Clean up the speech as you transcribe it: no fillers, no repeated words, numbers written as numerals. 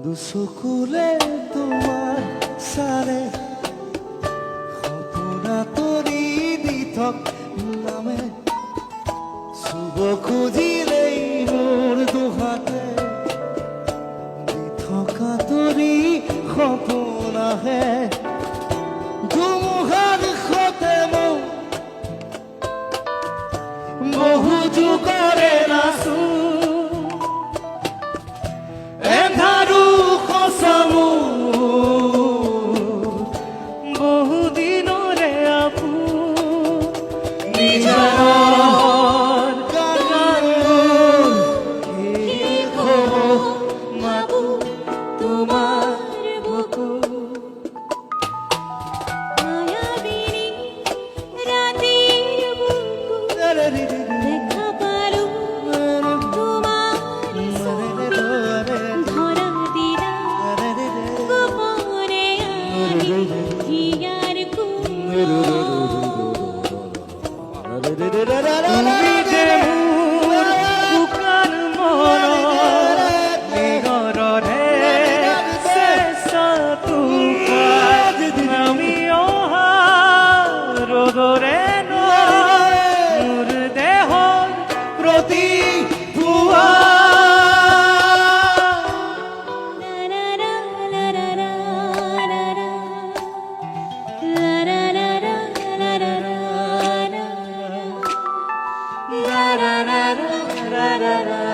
দুচকুলে তোমাৰ চালে সপোনা তৰি দি থক নামে চুব খুজিলেই মোৰ দুহাতে দি থকা তৰি সপোন আহে ধুমুহাৰ দিশতে মোক বহু যুগৰে নাচো da da da da da da